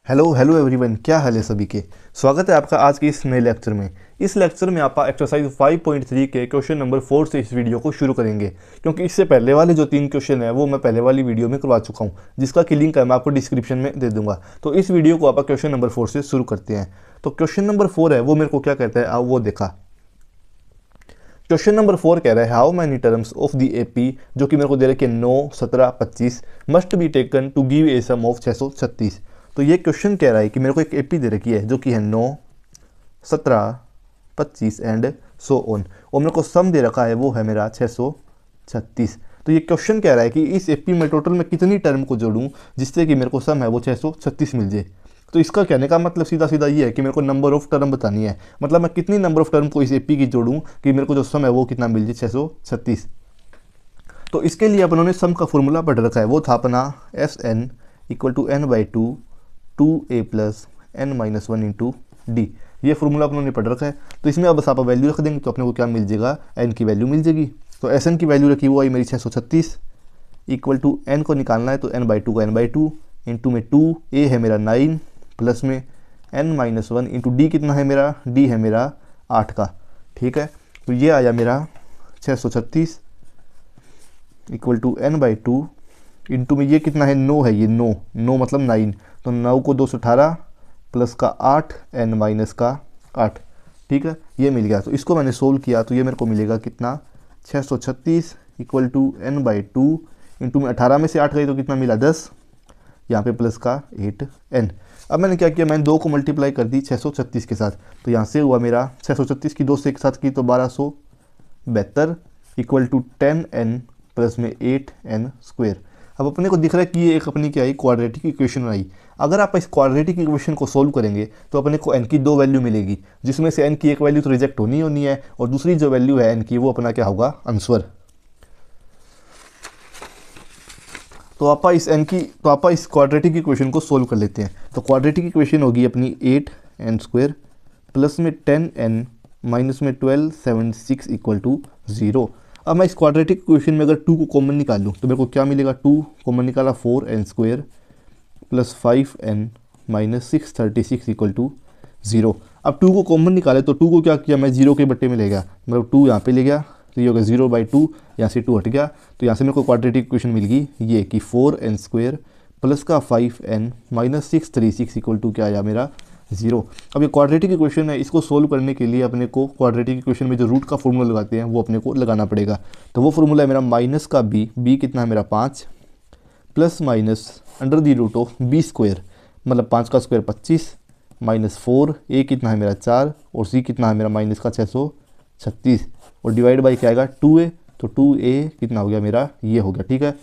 Hello hello everyone, क्या हाल है सभी के। स्वागत है आपका आज के इस नए लेक्चर में। इस लेक्चर में आप एक्सरसाइज 5.3 के क्वेश्चन नंबर 4 से इस वीडियो को शुरू करेंगे, क्योंकि इससे पहले वाले जो 3 क्वेश्चन है वो मैं पहले वाली वीडियो में करवा चुका हूँ, जिसका कि लिंक है मैं आपको डिस्क्रिप्शन में दे दूंगा। तो इस वीडियो को आप क्वेश्चन नंबर 4 से शुरू करते हैं। तो क्वेश्चन नंबर 4 है वो मेरे को क्या कहता है, आप वो देखा। क्वेश्चन नंबर 4 कह रहा है how many terms of the AP, जो कि मेरे को दे रहा है कि 9, 17, 25 must be taken to give a sum of 636। तो ये क्वेश्चन कह रहा है कि मेरे को एक एपी दे रखी है जो कि है 9, 17, 25 एंड सो ऑन, और मेरे को सम दे रखा है वो है मेरा 636। तो ये क्वेश्चन कह रहा है कि इस एपी में टोटल मैं कितनी टर्म को जोड़ूं जिससे कि मेरे को सम है वो 636 मिल जाए। तो इसका कहने का मतलब सीधा सीधा ये है कि मेरे को नंबर ऑफ टर्म बतानी है, मतलब मैं कितनी नंबर ऑफ टर्म को इस एपी की जोड़ूं कि मेरे को जो सम है वो कितना मिल जाए 636। तो इसके लिए अपनों ने सम का फॉर्मूला पढ़ रखा है, वो था अपना S n equal to n by two A plus N minus one into d. ये फॉर्मूला अपनों ने पढ़ रखा है। तो इसमें अब बस आप वैल्यू रख देंगे तो अपने को क्या मिल जाएगा, एन की वैल्यू मिल जाएगी। तो एस एन की वैल्यू रखी वो आई मेरी 636 इक्वल टू एन को निकालना है तो एन बाई टू का एन बाई टू इंटू में 2 ए है मेरा 9 प्लस में n minus one into d कितना है मेरा, डी है मेरा 8 का। ठीक है, तो ये आया मेरा 636 equal to n by two into में ये कितना है 9 है, ये 9 मतलब 9, तो 9 को 2 से 18 प्लस का 8 एन माइनस का 8। ठीक है, ये मिल गया। तो इसको मैंने सोल्व किया तो ये मेरे को मिलेगा कितना, 636 equal to n by two into में 18 में से 8 गई तो कितना मिला 10, यहाँ पे प्लस का 8 एन। अब मैंने क्या किया, मैंने 2 को मल्टीप्लाई कर दी 636 के साथ, तो यहाँ से हुआ मेरा 636 की 2 से एक साथ की तो 1272 इक्वल टू 10 एन प्लस में 8 एन स्क्वेयर। अब अपने को दिख रहा है कि ये एक अपनी क्या आई, क्वाड्रेटिक इक्वेशन आई। अगर आप इस क्वाड्रेटिक इक्वेशन को सोल्व करेंगे तो अपने को एन की 2 वैल्यू मिलेगी, जिसमें से एन की एक वैल्यू तो रिजेक्ट होनी है और दूसरी जो वैल्यू है एन की वो अपना क्या होगा, आंसर। तो आप इस क्वाड्रेटिक इक्वेशन को सोल्व कर लेते हैं। तो क्वाड्रेटिक इक्वेशन होगी अपनी 8 एन स्क्वेयर प्लस में 10 एन माइनस में 1276 इक्वल टू 0। अब मैं इस क्वाड्रेटिक इक्वेशन में अगर 2 को कॉमन निकालूँ तो मेरे को क्या मिलेगा, 2 कॉमन निकाला 4 n square plus 5 n minus 636 equal to 0। अब 2 को कॉमन निकाले तो 2 को क्या किया, मैं 0 के बट्टे में ले गया, मतलब 2 यहाँ पे ले गया तो ये हो गया 0/2, यहाँ से 2 हट गया तो यहाँ से मेरे को क्वाड्रेटिक इक्वेशन मिल गई ये कि 4 एन स्क्वेयर प्लस का 5 एन माइनस 636 इक्वल टू क्या आया मेरा 0। अब ये क्वाड्रेटिक इक्वेशन है, इसको सोल्व करने के लिए अपने को क्वाड्रेटिक इक्वेशन में जो रूट का फॉर्मूला लगाते हैं वो अपने को लगाना पड़ेगा। तो वो फॉर्मूला है मेरा माइनस का बी कितना है मेरा 5 plus minus under the root of b square, मतलब 5 का स्क्वायर 25 माइनस 4 ए कितना है मेरा 4 और सी कितना है मेरा माइनस का 636 और डिवाइड बाई क्या आएगा 2a, तो 2a कितना हो गया मेरा, ये हो गया। ठीक है,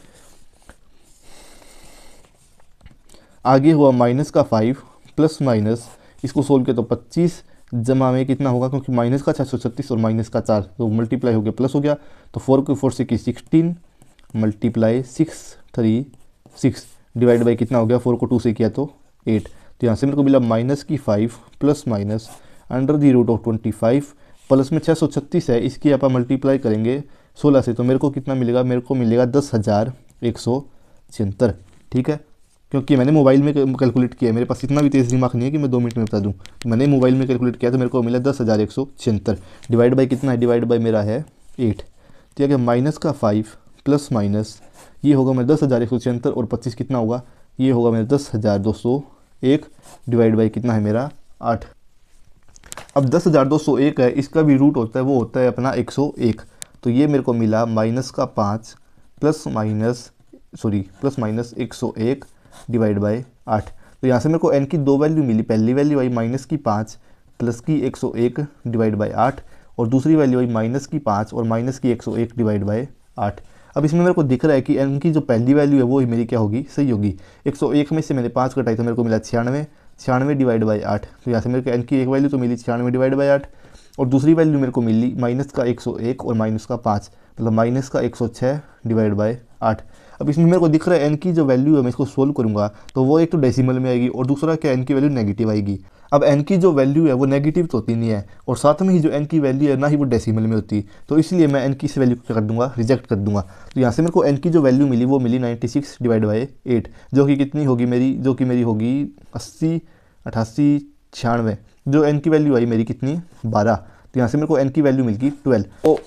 आगे हुआ माइनस का 5 प्लस माइनस इसको सोल्व किया तो 25 जमा में कितना होगा, क्योंकि माइनस का 636 और माइनस का 4 तो मल्टीप्लाई हो गया प्लस हो गया, तो 4 को 4 से की 16 मल्टीप्लाई 636 डिवाइड बाई कितना हो गया, 4 को 2 से किया तो 8। तो यहाँ से मेरे को मिला माइनस की 5 plus minus under the root of 25 plus में 636 है, इसकी आप मल्टीप्लाई करेंगे 16 से तो मेरे को कितना मिलेगा, मेरे को मिलेगा 10,176। ठीक है, क्योंकि मैंने मोबाइल में कैलकुलेट किया है, मेरे पास इतना भी तेज़ दिमाग नहीं है कि मैं 2 मिनट में बता दूं। मैंने मोबाइल में कैलकुलेट किया तो मेरे को मिला 10,176 डिवाइड बाई कितना है, डिवाइड बाई मेरा है 8। ठीक है, माइनस का 5 प्लस माइनस ये होगा मेरा 10,176 और 25 कितना होगा, ये होगा मेरा 10,201 डिवाइड बाई कितना है मेरा 8। अब 10,201 है, इसका भी रूट होता है वो होता है अपना 101, तो ये मेरे को मिला माइनस का 5 प्लस माइनस 101 डिवाइड बाई 8। तो यहाँ से मेरे को एन की 2 वैल्यू मिली, पहली वैल्यू आई माइनस की 5 प्लस की 101 डिवाइड बाई 8 और दूसरी वैल्यू आई माइनस की 5 और माइनस की 101 डिवाइड बाई 8। अब इसमें मेरे को दिख रहा है कि एन की जो पहली वैल्यू है वो ही मेरी क्या होगी, सही होगी। 101 में से मैंने 5 घटाई तो मेरे को मिला 96 डिवाइड बाई 8, तो यहाँ से मेरे को एन की एक वैल्यू तो मिली 96 डिवाइड बाई 8 और दूसरी वैल्यू मेरे को मिली माइनस का 101 और माइनस का 5, मतलब माइनस का 106 डिवाइड बाई 8। अब इसमें मेरे को दिख रहा है एन की जो वैल्यू है मैं इसको सोल्व करूंगा तो वो एक तो डेसिमल में आएगी और दूसरा क्या एन की वैल्यू नेगेटिव आएगी। अब n की जो वैल्यू है वो नेगेटिव तो होती नहीं है, और साथ में ही जो n की वैल्यू है ना ही वो डेसिमल में होती, तो इसलिए मैं n की इस वैल्यू को क्या कर दूंगा, रिजेक्ट कर दूंगा। तो यहाँ से मेरे को n की जो वैल्यू मिली वो मिली 96 डिवाइड बाई 8, जो कि कितनी होगी मेरी, जो कि मेरी होगी 80, 88, 96, जो n की वैल्यू आई मेरी कितनी, 12। तो यहाँ से मेरे को n की वैल्यू मिल गई 12।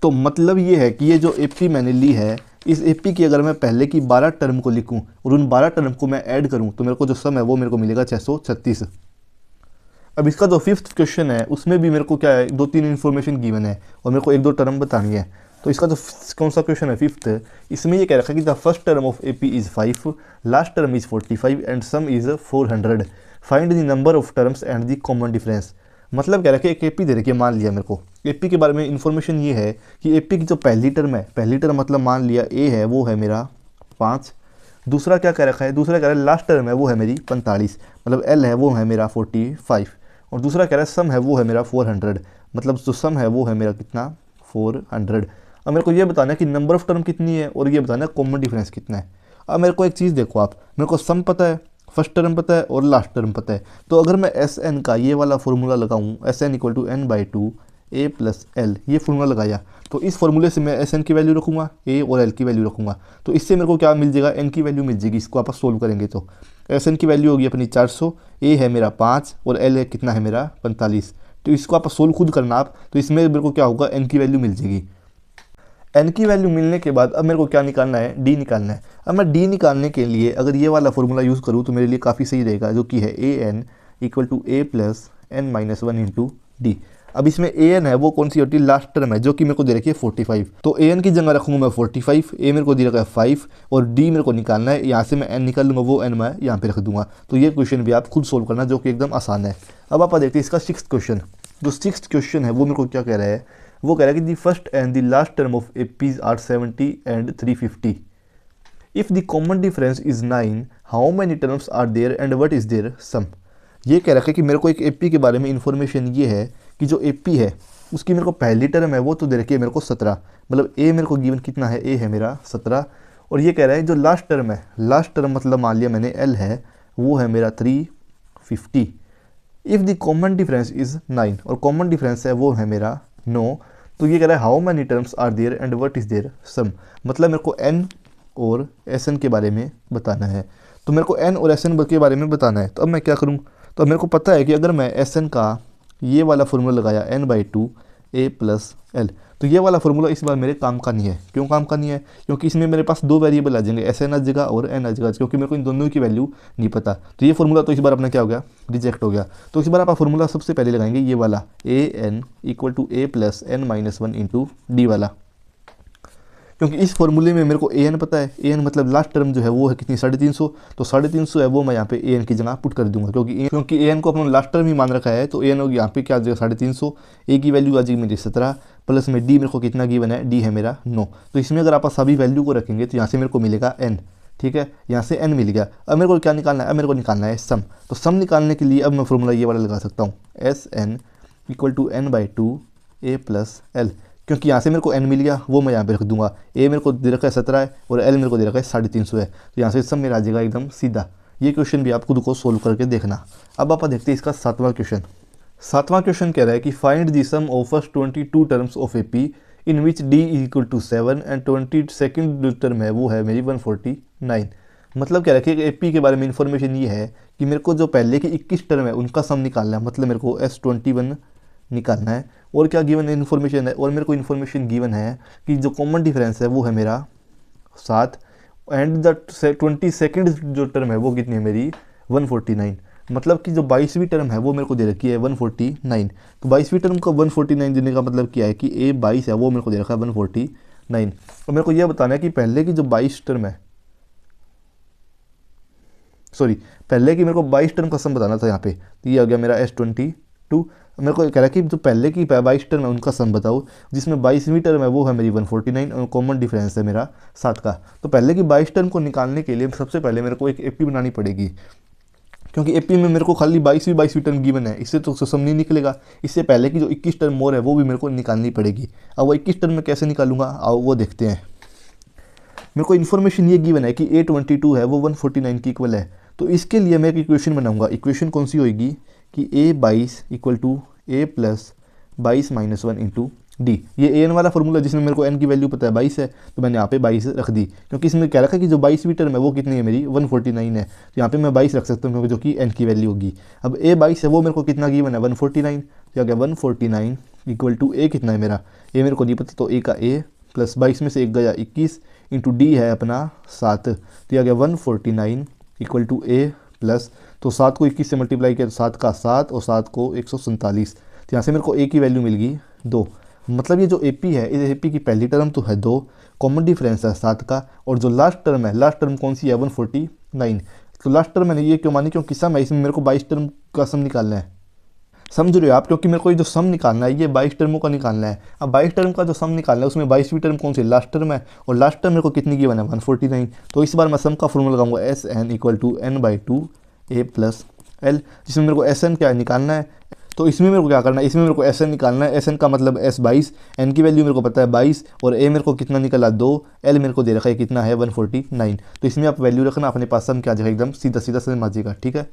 तो मतलब ये है कि ये जो एपी मैंने ली है, इस एपी की अगर मैं पहले की 12 टर्म को लिखूं और उन 12 टर्म को मैं ऐड करूं तो मेरे को जो सम है वो मेरे को मिलेगा 636। अब इसका जो फिफ्थ क्वेश्चन है उसमें भी मेरे को क्या है, 2-3 इन्फॉर्मेशन गिवन है और मेरे को 1-2 टर्म बतानी है। तो इसका जो कौन सा क्वेश्चन है फिफ्थ, इसमें ये कह रखा है कि the first term of AP is 5, last term is 45 and some is 400, find the number of terms and the common difference. मतलब कह रहा है कि एक एपी दे रखी है, मान लिया मेरे को एपी के बारे में इन्फॉर्मेशन ये है कि एपी की जो पहली टर्म है, पहली टर्म मतलब मान लिया ए है वो है मेरा 5, दूसरा क्या कह रखा है, दूसरा कह रहा है लास्ट टर्म है वो है मेरी 45, मतलब एल है वो है मेरा 45, और दूसरा कह रहा है सम है वो है मेरा 400, मतलब जो सम है वो है मेरा कितना, 400। अब मेरे को ये बताना है कि नंबर ऑफ टर्म कितनी है और ये बताना है कॉमन डिफरेंस कितना है। अब मेरे को एक चीज़ देखो आप, मेरे को सम पता है, फर्स्ट टर्म पता है और लास्ट टर्म पता है, तो अगर मैं एस एन का ये वाला फॉर्मूला लगाऊं, S n equal to n by 2 a plus l, ये फॉर्मूला लगाया, तो इस फॉर्मूले से मैं एस एन की वैल्यू रखूंगा, ए और एल की वैल्यू रखूंगा, तो इससे मेरे को क्या मिल जाएगा, एन की वैल्यू मिल जाएगी। इसको आप सोल्व करेंगे तो एस एन की वैल्यू होगी अपनी 400, ए है मेरा 5 और एल है कितना है मेरा 45। तो इसको आप सोल्व खुद करना आप, तो इसमें मेरे को क्या होगा, एन की वैल्यू मिल जाएगी। एन की वैल्यू मिलने के बाद अब मेरे को क्या निकालना है, डी निकालना है। अब मैं डी निकालने के लिए अगर ये वाला फॉर्मूला यूज़ करूँ तो मेरे लिए काफ़ी सही रहेगा, जो कि है A N equal to A plus N minus 1 into D. अब इसमें ए एन है वो कौन सी होती है, लास्ट टर्म है, जो कि मेरे को दे रखी है 45, तो ए एन की जगह रखूँगा मैं 45, ए मेरे को दे रखा है 5 और डी मेरे को निकालना है, यहाँ से मैं एन निकाल लूँगा, वो एन मैं यहाँ पे रख दूँगा। तो ये क्वेश्चन भी आप खुद सोल्व करना, जो कि एकदम आसान है। अब आप देखते हैं इसका सिक्स्थ क्वेश्चन। जो सिक्स्थ क्वेश्चन है वो मेरे को क्या कह रहा है, वो कह रहा है कि the first and the last term of APs are 70 and 350। If the common difference is 9, how many terms are there and what is their sum. ये कह रहा है कि मेरे को एक एपी के बारे में इंफॉर्मेशन ये है कि जो एपी है उसकी मेरे को पहली टर्म है वो तो दे रखी है मेरे को 17, मतलब ए मेरे को गिवन कितना है, ए है मेरा 17, और ये कह रहा है जो लास्ट टर्म है, लास्ट टर्म मतलब मान लिया मैंने एल है वो है मेरा 350। If the common difference is 9 और कॉमन डिफरेंस है वो है मेरा 9, तो ये कह रहा है how many terms are there and what is their sum, मतलब मेरे को एन और एस एन के बारे में बताना है। तो मेरे को एन और एस एन के बारे में बताना है, तो अब मैं क्या करूँ, तो अब मेरे को पता है कि अगर मैं एस एन का ये वाला फार्मूला लगाया n by 2 a plus l, तो ये वाला फार्मूला इस बार मेरे काम का नहीं है। क्यों काम का नहीं है, क्योंकि इसमें मेरे पास 2 वेरिएबल आ जाएंगे, एस एन आ जाएगा और एन आ जाएगा, क्योंकि मेरे को इन दोनों की वैल्यू नहीं पता। तो ये फार्मूला तो इस बार अपना क्या हो गया, रिजेक्ट हो गया। तो इस बार आप फार्मूला सबसे पहले लगाएंगे ये वाला A N equal to A plus N minus 1 into D वाला, क्योंकि इस फॉर्मूले में मेरे को ए एन पता है, ए एन मतलब लास्ट टर्म जो है वो है कितनी 350, तो 350 है वो मैं यहाँ पे ए एन की जगह पुट कर दूंगा, क्योंकि ए एन को अपना लास्ट टर्म ही मान रखा है, तो ए एन यहाँ पे क्या आ जाएगा 350, ए की वैल्यू आ जाएगी मेरी 17, प्लस में डी मेरे को कितना गिवन है, डी है मेरा 9। तो इसमें अगर आप सभी वैल्यू को रखेंगे तो यहाँ से मेरे को मिलेगा एन, ठीक है, यहाँ से एन मिल गया। अब मेरे को क्या निकालना है, अब मेरे को निकालना है सम। तो सम निकालने के लिए अब मैं फॉर्मूला ये वाला लगा सकता हूँ, S n equal to n by 2 a plus l, क्योंकि यहाँ से मेरे को एन मिल गया वो मैं यहाँ पे रख दूंगा, ए मेरे को दे रखा है 17 है और एल मेरे को दे रखा है 350 है, तो यहाँ से सब मेरा आ जाएगा एकदम सीधा। ये क्वेश्चन भी आप खुद को सोल्व करके देखना। अब आप देखते हैं इसका 7वां क्वेश्चन। 7वां क्वेश्चन कह रहा है कि find the sum of first 22 terms of A P in which d is equal to 7 and 22nd term है वो है मेरी 149। मतलब कह रहा है कि ए पी के बारे में इंफॉर्मेशन ये है कि मेरे को जो पहले की 21 टर्म है उनका सम निकालना है, मतलब मेरे को S21 निकालना है। और क्या गिवन है इन्फॉर्मेशन है, और मेरे को इन्फॉर्मेशन गिवन है कि जो कॉमन डिफरेंस है वो है मेरा 7 एंड द 22nd जो टर्म है वो कितनी है मेरी 149, मतलब कि जो 22वीं टर्म है वो मेरे को दे रखी है 149। तो 22वीं टर्म को 149 देने का मतलब क्या है कि ए 22 है वो मेरे को दे रखा है 149। और मेरे को यह बताना है कि पहले की जो 22 टर्म है, सॉरी पहले की मेरे को 22 टर्म का सम बताना था यहाँ पे, तो ये आ गया मेरा S22। मेरे को कह रहा है कि जो पहले की 22 टर्म है उनका सम बताओ, जिसमें 22वीं टर्म है वो है मेरी 149 और कॉमन डिफरेंस है मेरा 7 का। तो पहले की 22 टर्म को निकालने के लिए सबसे पहले मेरे को एक एपी बनानी पड़ेगी, क्योंकि एपी में मेरे को खाली 22वीं टर्म गिवन है, इससे तो सम नहीं निकलेगा। इससे पहले की जो 21 टर्म और है वो भी मेरे को निकालनी पड़ेगी। अब वो 21 टर्म में कैसे निकालूंगा आओ वो देखते हैं। मेरे को इन्फॉर्मेशन ये गिवन है कि A22 है वो 149 की इक्वल है, तो इसके लिए मैं एक इक्वेशन बनाऊंगा। इक्वेशन कौन सी होगी कि a22 equal to a plus 22-1 into d. ये ए एन वाला फॉर्मूला जिसमें मेरे को एन की वैल्यू पता है 22 है, तो मैंने यहाँ पे 22 रख दी, क्योंकि इसमें कह रखा है कि जो 22वीं टर्म है वो कितनी है मेरी 149 है, तो यहाँ पे मैं 22 रख सकता हूँ क्योंकि जो कि एन की वैल्यू होगी। अब ए 22 है वो मेरे को कितना गिवन है 149, तो क्या 149 इक्वल टू ए कितना है मेरा, ए मेरे को नहीं पता, तो ए का ए प्लस 22 में से एक गया 21 इंटू डी है अपना 7, तो यह गया 149 इक्वल टू ए प्लस, तो 7 को 21 से मल्टीप्लाई किया तो 7 का 7 और 7 को 147, तो यहाँ से मेरे को ए की वैल्यू मिल गई 2। मतलब ये जो ए पी है, इस ए पी की पहली टर्म तो है 2, कॉमन डिफरेंस है 7 का, और जो लास्ट टर्म है, लास्ट टर्म कौन सी है 149, तो लास्ट टर्म मैंने ये क्यों मानी, क्योंकि सम है, इसमें मेरे को 22 टर्म का सम निकालना है। समझ रहे हो आप, क्योंकि मेरे को ये जो सम निकालना है ये 22 टर्मों का निकालना है। अब 22 टर्म का जो सम निकालना है उसमें 22वीं टर्म कौन सी लास्ट टर्म है, और लास्ट टर्म मेरे को कितनी गिवन है 149, तो इस बार मैं सम का फॉर्मूला लगाऊंगा S n equal to n/2 a plus l, जिसमें मेरे को एस एन क्या निकालना है, तो इसमें मेरे को क्या करना है, इसमें मेरे को एस एन निकालना है। एस एन का मतलब एस 22, एन की वैल्यू मेरे को पता है 22, और ए मेरे को कितना निकला 2, एल मेरे को दे रखा है कितना है 149, तो इसमें आप वैल्यू रखना, अपने पास सम क्या आ जाएगा एकदम सीधा सीधा समझ आ जाएगा। ठीक है,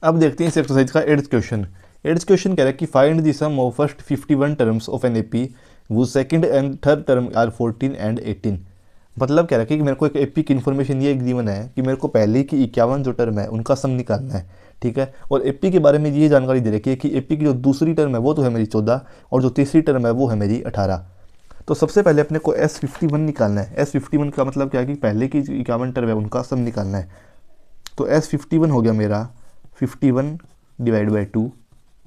अब देखते हैं इस एक्सरसाइज का 8th क्वेश्चन। 8th क्वेश्चन कह रहा है कि find the sum of first 51 terms of an AP वो second and third term are 14 and 18। मतलब कह रहा है कि मेरे को एक एपी की इन्फॉर्मेशन ये गिवन है कि मेरे को पहले की 51 जो टर्म है उनका सम निकालना है। ठीक है, और एपी के बारे में ये जानकारी दे रखी है कि एपी की जो दूसरी टर्म है वो तो है मेरी 14, और जो तीसरी टर्म है वो है मेरी 18। तो सबसे पहले अपने को S51 निकालना है। S51 का मतलब क्या है कि पहले की 51 टर्म है उनका सम निकालना है। तो S51 हो गया मेरा 51 divide by 2,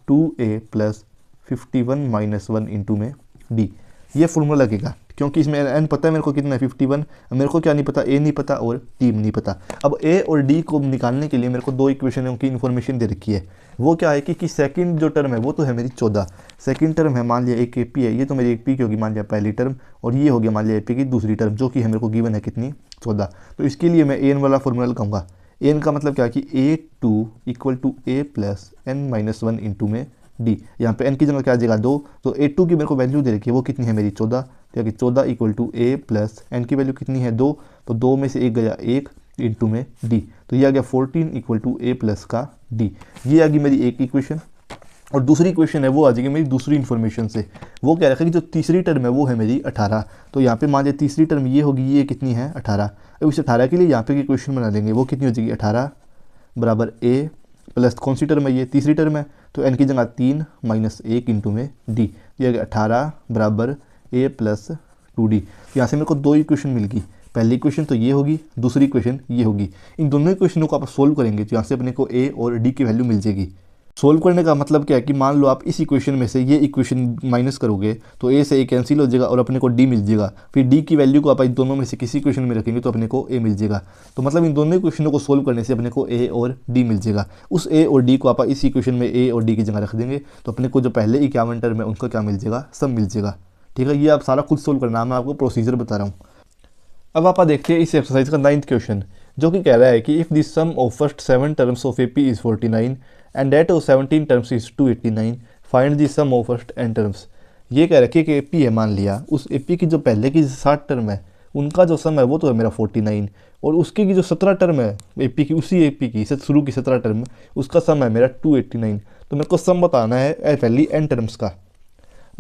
2a plus 51 minus 1 into में d, ये फॉर्मूला लगेगा, क्योंकि इसमें n पता है मेरे को कितना है 51, मेरे को क्या नहीं पता, a नहीं पता और d नहीं पता। अब a और d को निकालने के लिए मेरे को दो इक्वेशनों की इन्फॉर्मेशन दे रखी है। वो क्या है कि सेकंड जो टर्म है वो तो है मेरी 14, सेकंड टर्म है मान लिया एक AP है, ये तो मेरी AP की होगी मान लिया पहली टर्म, और ये हो गया मान लिया AP की दूसरी टर्म, जो कि है मेरे को गिवन है कितनी 14। तो इसके लिए मैं an वाला फॉर्मूला लगाऊंगा। an का मतलब क्या है कि a2 equal to a plus n-1 into में d, यहाँ पे n की जगह क्या आ जाएगा 2, तो a2 की मेरे को वैल्यू दे रखी है वो कितनी है मेरी 14, तो कि 14 equal to a plus n की वैल्यू कितनी है 2, तो 2 में से एक गया 1 इंटू में d, तो ये आ गया 14 इक्वल टू a प्लस का d। ये आ गई मेरी एक इक्वेशन, और दूसरी इक्वेशन है वो आ जाएगी मेरी दूसरी इन्फॉर्मेशन से। वो क्या रखा कि जो तीसरी टर्म है वो है मेरी 18, तो यहाँ पे मान लिया तीसरी टर्म ये होगी, ये कितनी है 18। अब इस 18 के लिए यहाँ पे की इक्वेशन बना लेंगे, वो कितनी हो जाएगी 18 बराबर a प्लस कौन सी टर्म है ये तीसरी टर्म है, तो n की जगह 3 माइनस 1 इंटू में d, ये 18 बराबर a प्लस 2d। यहाँ से मेरे को दो इक्वेशन मिल गई, पहली इक्वेशन तो ये होगी, दूसरी इक्वेशन ये होगी। इन दोनों इक्वेशनों को आप सोल्व करेंगे तो यहाँ से अपने को a और d की वैल्यू मिल जाएगी। सोल्व करने का मतलब क्या है कि मान लो आप इस इक्वेशन में से ये इक्वेशन माइनस करोगे तो a से a कैंसिल हो जाएगा और अपने को d मिल जाएगा, फिर d की वैल्यू को आप इन दोनों में से किसी इक्वेशन में रखेंगे तो अपने को a मिल जाएगा। तो मतलब इन दोनों इक्वेशनों को सोल्व करने से अपने को a और d मिल जाएगा। उस a और d को आप इस इक्वेशन में a और d की जगह रख देंगे तो अपने को जो पहले 51 टर्म है उनका क्या मिल जाएगा, सब मिल जाएगा। ठीक है, ये आप सारा खुद सोल्व करना है, मैं आपको प्रोसीजर बता रहा हूँ। अब आप देखते हैं इस एक्सरसाइज का 9th क्वेश्चन, जो कि कह रहा है कि if the sum of first 7 terms of AP is 49 and that of 17 terms is 289, find the sum of first n terms. ये कह रहा है कि एपी है मान लिया, उस एपी की जो पहले की 60 टर्म है उनका जो सम है वो तो है मेरा 49, और उसकी की जो 17 टर्म है एपी की, उसी एपी की शुरू की 17 टर्म उसका सम है मेरा 289। तो मेरे को सम बताना है पहली n टर्म्स का।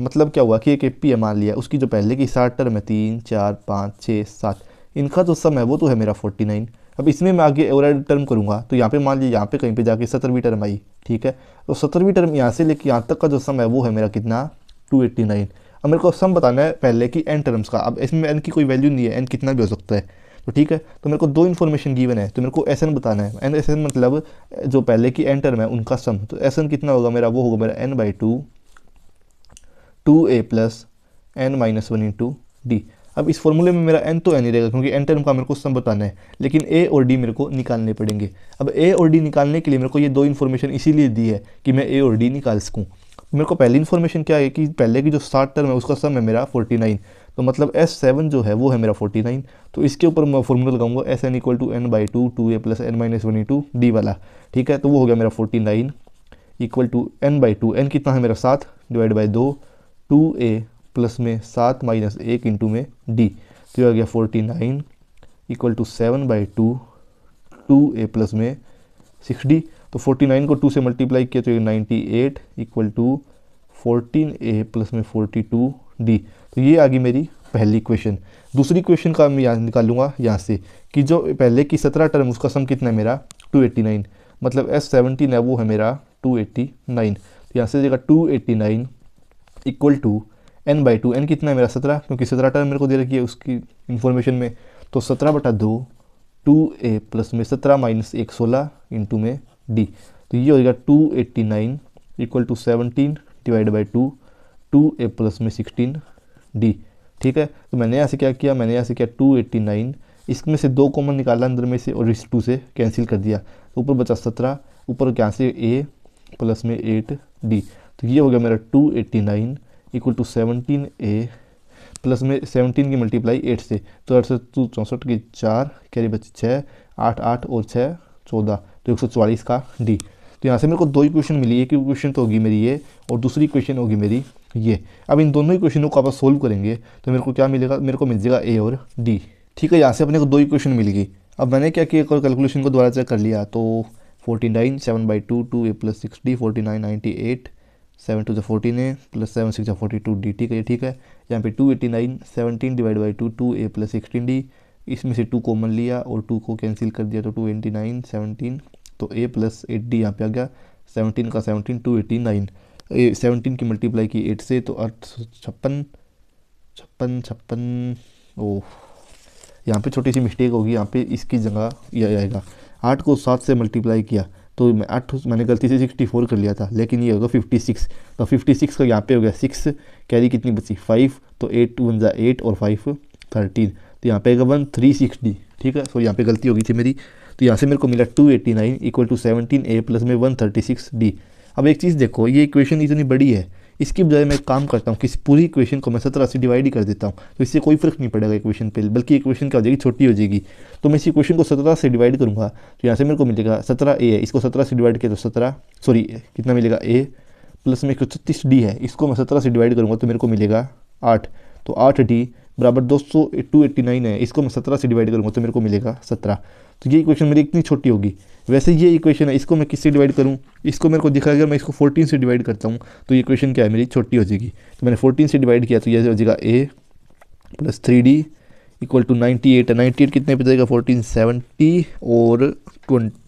मतलब क्या हुआ कि एक एपी है मान लिया, उसकी जो पहले की 60 टर्म है 3 4 5 6 7, इनका जो सम है वो तो है मेरा 49। अब इसमें मैं आगे और टर्म करूँगा तो यहाँ पे मान लीजिए यहाँ पे कहीं पे जाके 17वीं टर्म आई। ठीक है, तो 17वीं टर्म यहाँ से लेके यहाँ तक का जो सम है वो है मेरा कितना 289। अब मेरे को सम बताना है पहले की n टर्म्स का। अब इसमें n की कोई वैल्यू नहीं है, n कितना भी हो सकता है। तो ठीक है, तो मेरे को दो इन्फॉर्मेशन गिवन है, तो मेरे को एस एन बताना है। एन एस एन मतलब जो पहले की n टर्म है उनका सम, तो एस एन कितना होगा मेरा, वो होगा मेरा n/2 2a plus n-1 into D. अब इस फॉर्मूले में मेरा n तो n ही रहेगा क्योंकि n टर्म का मेरे को सम बताना है, लेकिन a और d मेरे को निकालने पड़ेंगे। अब a और d निकालने के लिए मेरे को ये दो इन्फॉर्मेशन इसीलिए दी है कि मैं a और d निकाल सकूँ। मेरे को पहली इन्फॉर्मेशन क्या है कि पहले की जो 60 टर्म है उसका सम है मेरा 49, तो मतलब S7 जो है वो है मेरा 49। तो इसके ऊपर मैं फॉर्मूला लगाऊंगा Sn equal to n/2 2a plus n-1 into D वाला। ठीक है, तो वो हो गया मेरा 49 इक्वल टू n/2, n कितना है मेरा 7 डिवाइड बाई 2 2a प्लस में 7 माइनस 1 इंटू में d, तो आ गया 49 इक्वल टू 7/2 2a प्लस में 6d। तो 49 को 2 से मल्टीप्लाई किया तो ये 98 इक्वल टू 14a प्लस में 42d। तो ये आ गई मेरी पहली इक्वेशन। दूसरी इक्वेशन का मैं यहाँ निकालूंगा यहाँ से कि जो पहले की 17 टर्म उसका सम कितना है मेरा 289, मतलब S17 है वो है मेरा 289। तो यहाँ से जगह 289 इक्वल टू n/2, n कितना है मेरा 17, क्योंकि 17 टर्म मेरे को दे रखी है उसकी इन्फॉर्मेशन में। तो 17/2 2a प्लस में 17 माइनस 1 16 इंटू में d। तो ये हो जाएगा 289 equal to 17 divide by 2 2a plus में 16d। ठीक है, तो मैंने यहाँ से क्या किया, मैंने यहाँ से किया 289, इसमें से 2 कॉमन निकाला अंदर में से और इस 2 से कैंसिल कर दिया। तो ऊपर बचा 17, ऊपर क्या से a प्लस में 8d। तो ये हो गया मेरा 289 इक्वल टू 17a प्लस में 17 की मल्टीप्लाई 8 से, तो 8 से 64 की 4 कैरी बची 6 8 8 और 6 14, तो 144 का d। तो यहाँ से मेरे को 2 इक्वेशन मिली, एक इक्वेशन तो होगी मेरी ये और दूसरी इक्वेशन होगी मेरी ये। अब इन दोनों इक्वेशनों को आप सोल्व करेंगे तो मेरे को क्या मिलेगा, मेरे को मिल जाएगा a और d। ठीक है, यहाँ से अपने को 2 इक्वेशन मिल गई। अब मैंने क्या किया, कैलकुलेशन को दोबारा चेक कर लिया तो 49 7/2 2a plus 6d 49 98 7 2 14a plus 7 6 42d। ठीक है, ये ठीक है। यहाँ पे 289 17 divide by 2 2a plus 16d, इसमें से 2 कॉमन लिया और 2 को कैंसिल कर दिया तो 289 17, तो a प्लस 8d यहाँ पे आ गया। 17 का 17 289, 17 की मल्टीप्लाई की 8 से तो 56 ओह यहाँ पे छोटी सी मिस्टेक होगी, यहाँ पे इसकी जगह यह आएगा। 8 को 7 से मल्टीप्लाई किया तो मैंने गलती से 64 कर लिया था, लेकिन ये होगा 56। तो 56 का यहाँ पे हो गया 6, कैरी कितनी बची 5, तो 8 1 जा 8 और 5 13, तो यहाँ पे आएगा 136d। ठीक है, सो यहाँ पे गलती हो गई थी मेरी। तो यहाँ से मेरे को मिला 289 इक्वल टू 17a प्लस में 136d। अब एक चीज़ देखो, ये इक्वेशन इतनी बड़ी है, इसकी बजाय मैं काम करता हूँ कि इस पूरी इक्वेशन को मैं 17 से डिवाइड ही कर देता हूँ, तो इससे कोई फर्क नहीं पड़ेगा इक्वेशन पे, बल्कि इक्वेशन क्या हो जाएगी, छोटी हो जाएगी। तो मैं इस इक्वेशन को 17 से डिवाइड करूँगा तो यहाँ से मेरे को मिलेगा 17a है, इसको 17 से डिवाइड किया तो 17 सॉरी कितना मिलेगा a प्लस में 136d है, इसको मैं 17 से डिवाइड करूँगा तो मेरे को मिलेगा 8, तो 8d बराबर 289 है, इसको मैं 17 से डिवाइड करूँगा तो मेरे को मिलेगा 17। तो ये इक्वेशन मेरी इतनी छोटी होगी। वैसे ये इक्वेशन है, इसको मैं किससे डिवाइड करूँ, इसको मेरे को दिखा अगर मैं इसको 14 से डिवाइड करता हूँ तो ये इक्वेशन क्या है मेरी छोटी हो जाएगी। तो मैंने 14 से डिवाइड किया तो ये हो जाएगा a plus 3d equal to 98 है। 98 कितने पे जाएगा 14 70 और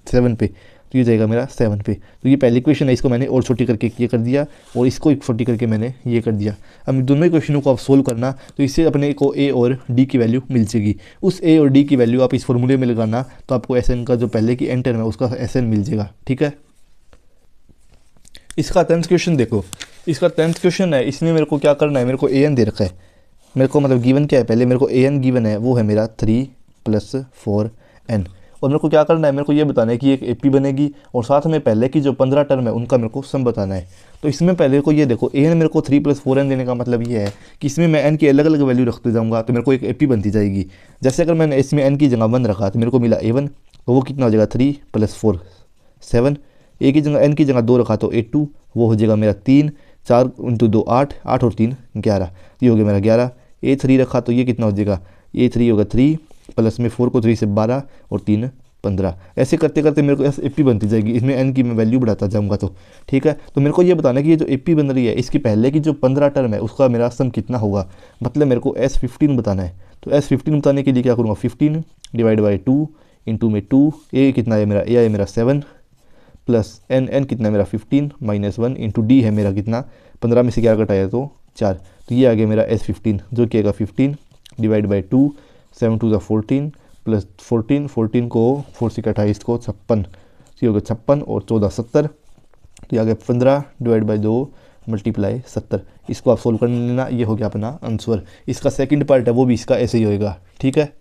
7 पे, तो ये जाएगा मेरा 7 पे। तो ये पहली इक्वेशन है, इसको मैंने और छोटी करके ये कर दिया और इसको एक छोटी करके मैंने ये कर दिया। अब दोनों इक्वेशनों को आप सोल्व करना तो इससे अपने को a और d की वैल्यू मिल जाएगी। उस a और d की वैल्यू आप इस फॉर्मूले में लगाना तो आपको SN का जो पहले की n टर्म है उसका SN मिल जाएगा। ठीक है, इसका 10th क्वेश्चन देखो, इसका 10th क्वेश्चन है, इसमें मेरे को क्या करना है, मेरे को an दे रखा है, मेरे को मतलब गिवन क्या है, पहले मेरे को an गिवन है वो है मेरा 3 + 4n, और मेरे को क्या करना है, मेरे को ये बताना है कि एक AP बनेगी और साथ में पहले की जो 15 टर्म है उनका मेरे को सम बताना है। तो इसमें पहले को ये देखो an मेरे को 3 + 4n देने का मतलब ये है कि इसमें मैं n की अलग अलग वैल्यू रखते जाऊँगा तो मेरे को एक AP बनती जाएगी। जैसे अगर मैंने इसमें n की जगह 1 रखा तो मेरे को मिला a1, तो वो कितना हो जाएगा 3 + 4 7, a की जगह n की जगह 2 रखा तो a2, वो हो जाएगा मेरा 3, 4 × 2 8, 8 और 3 11, ये हो गया मेरा 11। a3 रखा तो ये कितना हो जाएगा, a3 होगा 3 प्लस में 4 को 3 से 12 और 3 15, ऐसे करते करते मेरे को AP बनती जाएगी, इसमें n की मैं वैल्यू बढ़ाता जाऊंगा। तो ठीक है, तो मेरे को ये बताना है कि ये जो AP बन रही है इसकी पहले की जो 15 टर्म है उसका मेरा सम कितना होगा, मतलब मेरे को S15 बताना है। तो S15 बताने के लिए क्या करूँगा, 15 डिवाइड बाई 2 इंटू में 2, a कितना है मेरा, a है मेरा 7 प्लस n कितना है मेरा 15 - 1 इंटू d है मेरा कितना 15 में से क्या घटाया तो 4, तो ये आ गया मेरा S15 जो कि आएगा 15 डिवाइड बाई 2 7 2 14 प्लस 14 14 को 4 से 28 को 56, ये हो गया 56 और 14 70, तो ये आ गया 15 डिवाइड बाई 2 मल्टीप्लाई 70। इसको आप सोल्व कर लेना, ये हो गया अपना आंसर। इसका सेकंड पार्ट है वो भी इसका ऐसे ही होएगा। ठीक है।